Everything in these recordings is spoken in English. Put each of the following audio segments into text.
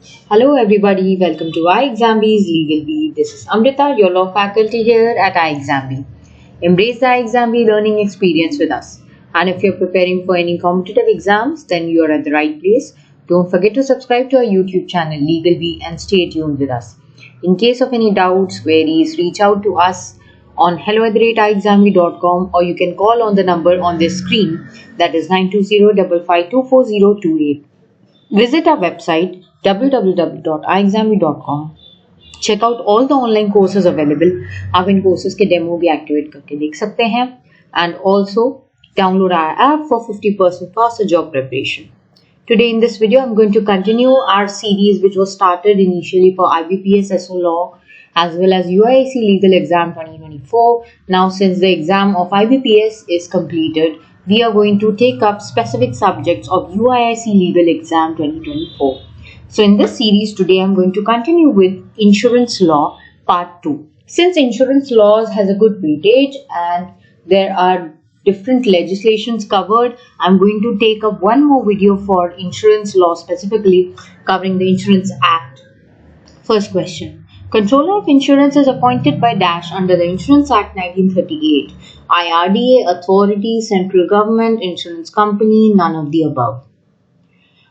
Hello everybody, welcome to iExamBee's Legalbee. This is Amrita, your law faculty here at iExamBee. Embrace the iExamBee learning experience with us. And if you're preparing for any competitive exams, then you are at the right place. Don't forget to subscribe to our YouTube channel Legalbee and stay tuned with us. In case of any doubts, queries, reach out to us on hello@iexambee.com, or you can call on the number on this screen, that is 920-552-4028. Visit our website www.iexambee.com. Check out all the online courses available. आप इन courses के demo भी activate करके देख सकते हैं. And also download our app for 50% faster job preparation. Today in this video, I'm going to continue our series which was started initially for IBPS SO Law as well as UIIC Legal Exam 2024. Now since the exam of IBPS is completed, we are going to take up specific subjects of UIIC Legal Exam 2024. So in this series today, I'm going to continue with Insurance Law Part 2. Since insurance laws has a good weightage and there are different legislations covered, I'm going to take up one more video for insurance law specifically covering the Insurance Act. First question. Controller of Insurance is appointed by dash under the Insurance Act 1938. IRDA, authority, central government, insurance company, none of the above.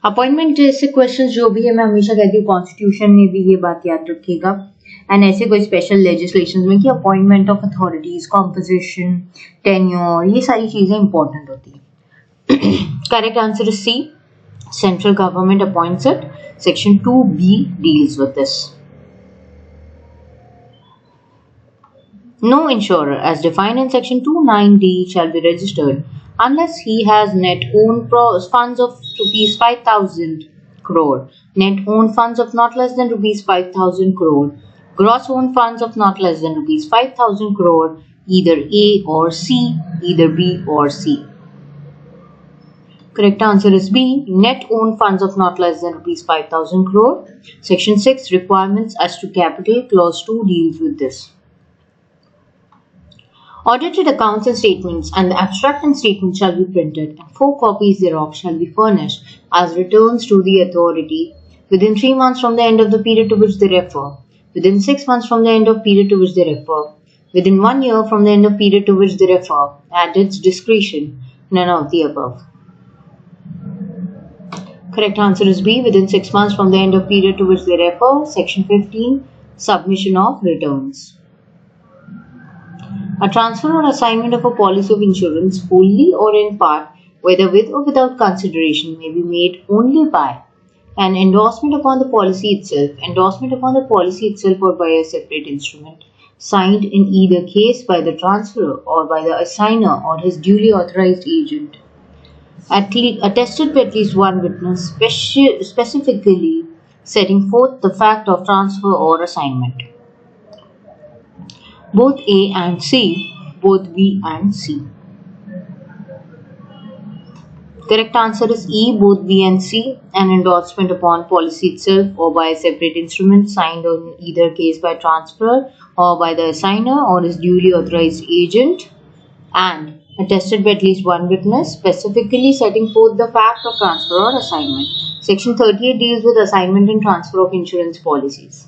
Appointment जैसे questions जो भी है, मैं हमेशा कहती हूँ constitution में भी ये बात याद रखिएगा, एंड ऐसे कोई स्पेशल लेजिस्लेशन में कि appointment of authorities, composition, tenure, ये सारी चीजें इंपॉर्टेंट होती है. Correct answer is C, central government appoints it. Section 2B deals with this. No insurer as defined in section 29D shall be registered unless he has net own funds of rupees 5,000 crore, net own funds of not less than rupees 5,000 crore, gross own funds of not less than rupees 5,000 crore, either A or C, either B or C. Correct answer is B, net own funds of not less than rupees 5,000 crore. Section 6 requirements as to capital, clause 2 deals with this. Audited accounts and statements and the abstract and statement shall be printed and 4 copies thereof shall be furnished as returns to the authority within 3 months from the end of the period to which they refer, within 6 months from the end of period to which they refer, within 1 year from the end of period to which they refer, at its discretion, none of the above. Correct answer is B, within 6 months from the end of period to which they refer. Section 15, submission of returns. A transfer or assignment of a policy of insurance wholly or in part, whether with or without consideration, may be made only by an endorsement upon the policy itself or by a separate instrument, signed in either case by the transferor or by the assigner or his duly authorized agent, attested by at least one witness, specifically setting forth the fact of transfer or assignment. Both A and C, both B and C. Correct answer is E, both B and C. An endorsement upon policy itself or by a separate instrument signed in either case by transferor or by the assigner or his duly authorized agent and attested by at least one witness, specifically setting forth the fact of transfer or assignment. Section 38 deals with assignment and transfer of insurance policies.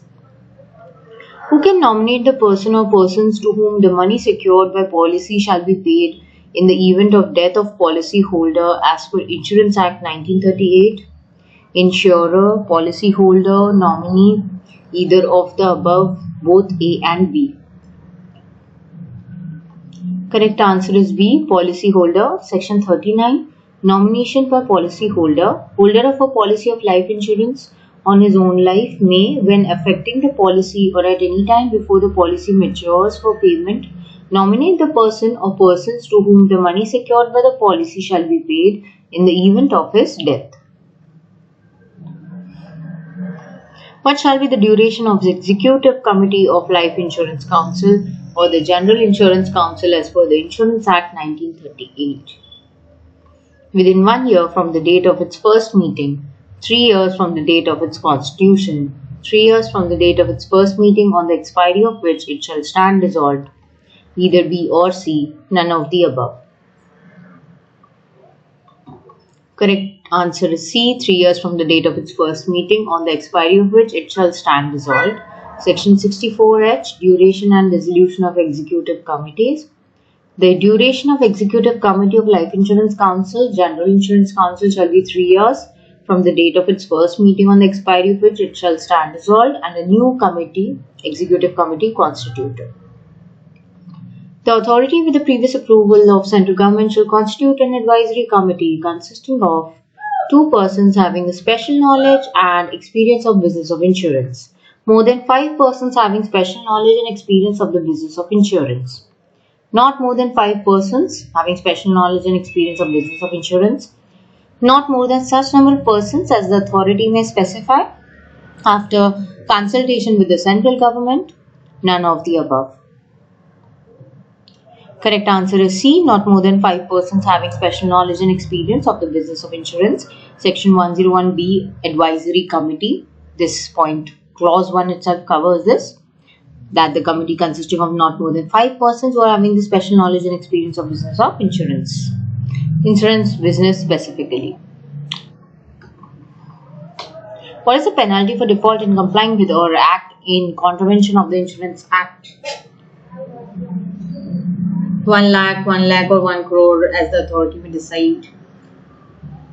Who can nominate the person or persons to whom the money secured by policy shall be paid in the event of death of policy holder as per Insurance Act 1938? Insurer, policy holder, nominee, either of the above, both A and B. Correct answer is B, policy holder. Section 39, nomination by policy holder. Holder of a policy of life insurance on his own life may, when affecting the policy or at any time before the policy matures for payment, nominate the person or persons to whom the money secured by the policy shall be paid in the event of his death. What shall be the duration of the Executive Committee of Life Insurance Council or the General Insurance Council as per the Insurance Act 1938? Within 1 year from the date of its first meeting, 3 years from the date of its constitution, 3 years from the date of its first meeting on the expiry of which it shall stand dissolved, either B or C, none of the above. Correct Answer is C, 3 years from the date of its first meeting, on the expiry of which it shall stand dissolved. Section 64H, duration and dissolution of executive committees. The duration of Executive Committee of Life Insurance Council, General Insurance Council shall be 3 years from the date of its first meeting, on the expiry of which it shall stand dissolved and a new committee, Executive Committee, constituted. The authority with the previous approval of central government shall constitute an advisory committee consisting of 2 persons having a special knowledge and experience of business of insurance, more than 5 persons having special knowledge and experience of the business of insurance, not more than 5 persons having special knowledge and experience of business of insurance, not more than such number of persons as the authority may specify after consultation with the central government, none of the above. Correct answer is C, not more than 5 persons having special knowledge and experience of the business of insurance. Section 101B, advisory committee. This point, clause 1 itself covers this, that the committee consisting of not more than 5 persons who are having the special knowledge and experience of business of insurance business specifically. What is the penalty for default in complying with or act in contravention of the Insurance Act? 1 lakh, 1 lakh or 1 crore as the authority may decide.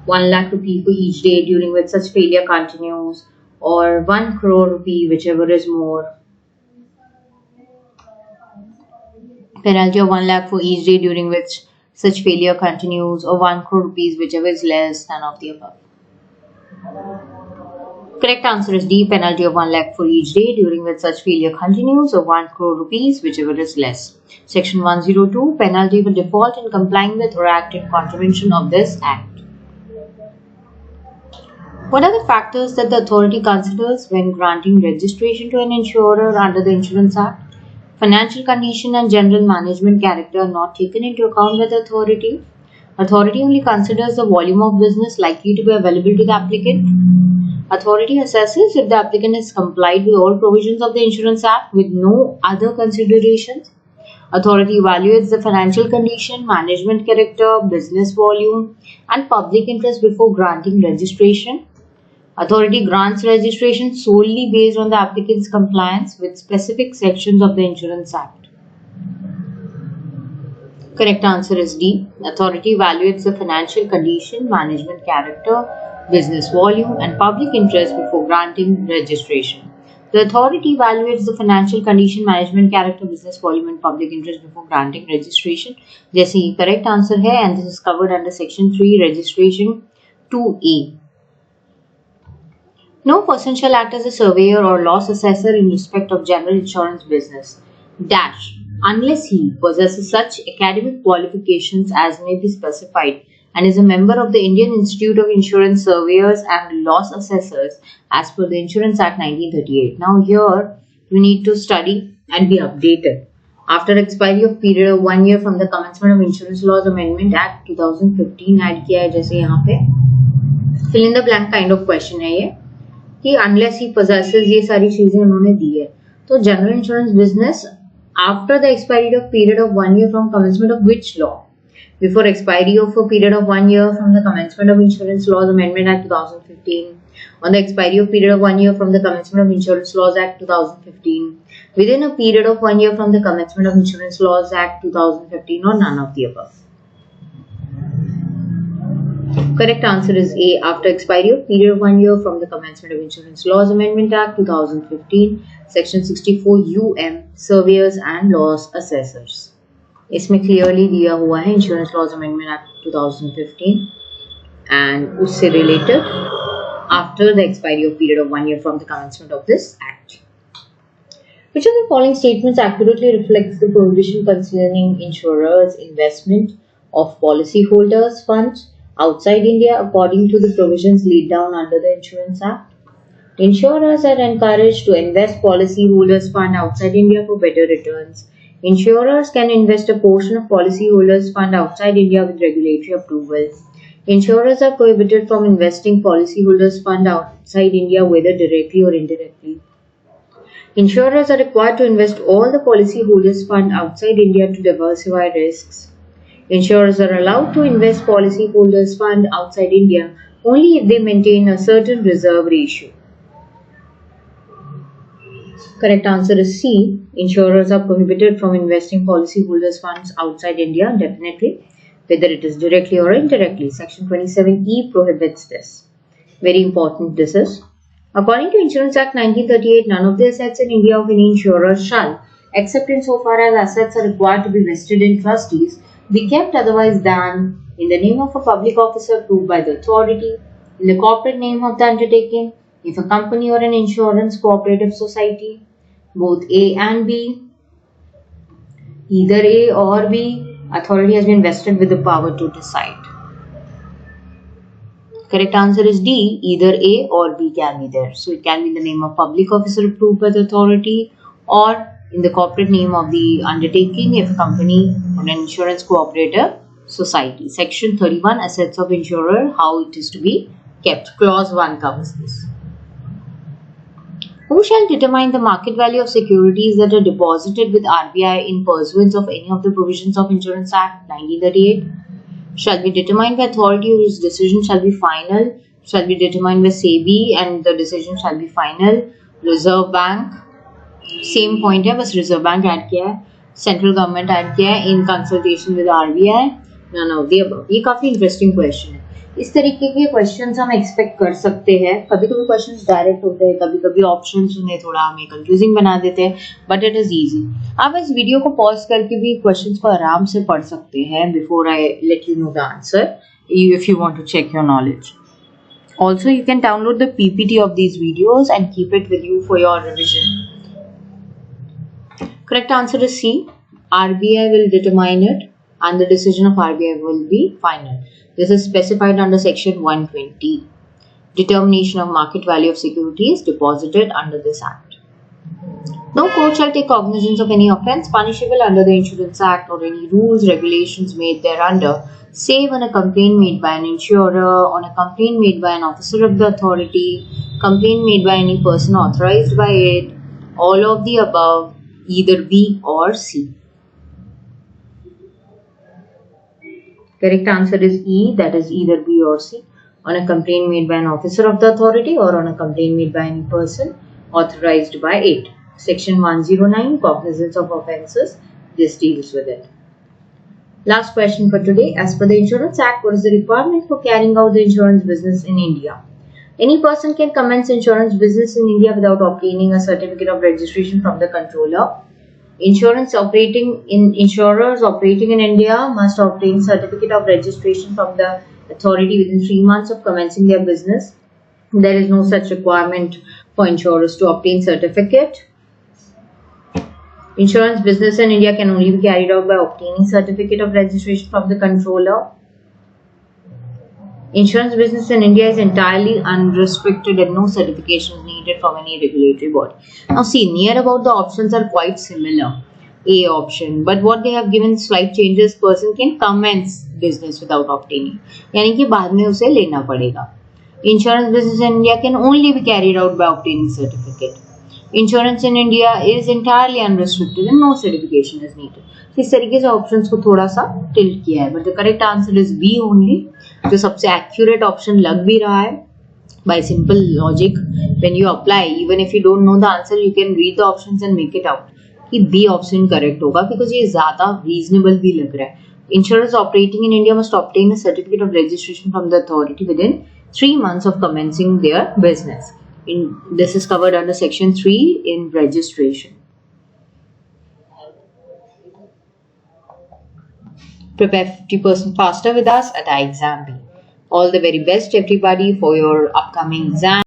1 lakh rupee for each day during which such failure continues, or 1 crore rupee, whichever is more. Penalty of 1 lakh for each day during which such failure continues, or 1 crore rupees, whichever is less, none of the above. Correct answer is D, penalty of 1 lakh for each day during which such failure continues, or 1 crore rupees, whichever is less. Section 102, penalty for default in complying with or act in contravention of this Act. What are the factors that the authority considers when granting registration to an insurer under the Insurance Act? Financial condition and general management character are not taken into account by the authority. Authority only considers the volume of business likely to be available to the applicant. Authority assesses if the applicant has complied with all provisions of the Insurance Act with no other considerations. Authority evaluates the financial condition, management character, business volume, and public interest before granting registration. Authority grants registration solely based on the applicant's compliance with specific sections of the Insurance Act. Correct answer is D. Authority evaluates the financial condition, management character, business volume, and public interest before granting registration. The authority evaluates the financial condition, management character, business volume, and public interest before granting registration. जैसे correct answer है, and this is covered under section 3, registration 2A. No person shall act as a surveyor or loss assessor in respect of general insurance business, dash, unless he possesses such academic qualifications as may be specified and is a member of the Indian Institute of Insurance Surveyors and Loss Assessors as per the Insurance Act 1938. Now here you need to study and be updated. After expiry of period of 1 year from the commencement of Insurance Laws Amendment Act 2015 add किया है, जैसे यहाँ पे fill in the blank kind of question है ये कि unless he possesses, ये सारी चीजें उन्होंने दी है. तो general insurance business after the expiry of period of 1 year from commencement of which law? Before expiry of a period of 1 year from the commencement of Insurance Laws Amendment Act 2015, on the expiry of period of 1 year from the commencement of Insurance Laws Act 2015, within a period of 1 year from the commencement of Insurance Laws Act 2015, or none of the above. Correct answer is A, after expiry of period of 1 year from the commencement of Insurance Laws Amendment Act 2015, Section 64 UM, Surveyors and Loss Assessors. इसमें clearly दिया हुआ है insurance laws amendment act 2015 and उससे related after the expiry of period of 1 year from the commencement of this act. Which of the following statements accurately reflects the prohibition concerning insurers' investment of policyholders' funds outside India according to the provisions laid down under the Insurance Act? Insurers are encouraged to invest policyholders' funds outside India for better returns. Insurers can invest a portion of policyholders' fund outside India with regulatory approval. Insurers are prohibited from investing policyholders' fund outside India whether directly or indirectly. Insurers are required to invest all the policyholders' fund outside India to diversify risks. Insurers are allowed to invest policyholders' fund outside India only if they maintain a certain reserve ratio. Correct answer is C. Insurers are prohibited from investing policyholders' funds outside India, definitely, whether it is directly or indirectly. Section 27E prohibits this. Very important this is. According to Insurance Act 1938, none of the assets in India of any insurer shall, except insofar as assets are required to be vested in trustees, be kept otherwise than in the name of a public officer approved by the authority, in the corporate name of the undertaking, if a company or an insurance cooperative society, both A and B, either A or B, authority has been vested with the power to decide. Correct answer is D. Either A or B can be there. So it can be in the name of public officer approved by the authority or in the corporate name of the undertaking if a company or an insurance cooperative society. Section 31 Assets of Insurer, how it is to be kept. Clause 1 covers this. Who shall determine the market value of securities that are deposited with RBI in pursuance of any of the provisions of Insurance Act 1938? Shall be determined by authority whose decision shall be final, shall be determined by SEBI and the decision shall be final. Reserve Bank, same point है, बस Reserve Bank add किया है, Central Government add किया है in consultation with RBI. None of the above. ये काफी interesting question है. इस तरीके के क्वेश्चंस हम एक्सपेक्ट कर सकते हैं. कभी कभी क्वेश्चंस डायरेक्ट होते हैं, कभी कभी ऑप्शंस उन्हें थोड़ा हमें कंफ्यूजिंग बना देते हैं, बट इट इज इजी. आप इस वीडियो को पॉज करके भी क्वेश्चंस को आराम से पढ़ सकते हैं before I let you know the answer if you want to check your knowledge. Also, you can download the PPT of these videos and keep it with you for your revision. Correct answer is C. RBI will determine it and the decision of RBI will be final. This is specified under section 120. Determination of market value of securities deposited under this act. No court shall take cognizance of any offence punishable under the Insurance Act or any rules, regulations made thereunder, save on a complaint made by an insurer, on a complaint made by an officer of the authority, complaint made by any person authorized by it, all of the above, either B or C. Correct answer is E, that is either B or C. On a complaint made by an officer of the authority or on a complaint made by any person authorized by it. Section 109, cognizance of offences, this deals with it. Last question for today. As per the Insurance Act, what is the requirement for carrying out the insurance business in India? Any person can commence insurance business in India without obtaining a certificate of registration from the controller. Insurers operating in India must obtain certificate of registration from the authority within 3 months of commencing their business. There is no such requirement for insurers to obtain certificate. Insurance business in India can only be carried out by obtaining certificate of registration from the controller. Insurance business in India is entirely unrestricted and no certification is needed from any regulatory body. Now see, near about the options are quite similar. A option, but what they have given slight changes, person can commence business without obtaining. यानी कि बाद में उसे लेना पड़ेगा. Insurance business in India can only be carried out by obtaining certificate. Insurance in India is entirely unrestricted and no certification is needed. इस तरीके से ऑप्शंस को थोड़ा सा टिल्ट किया है, but the correct answer is B only, जो सबसे एक्यूरेट ऑप्शन लग भी रहा है. By simple logic when you apply, even if you don't know the answer, you can read the options and make it out कि B option correct होगा, because ये ज्यादा रीजनेबल भी लग रहा है. Insurers operating in India must obtain a certificate of registration from the authority within 3 months of commencing their business. This is covered under section 3 in registration. Prepare 50% faster with us at Legalbee. All the very best everybody for your upcoming exam.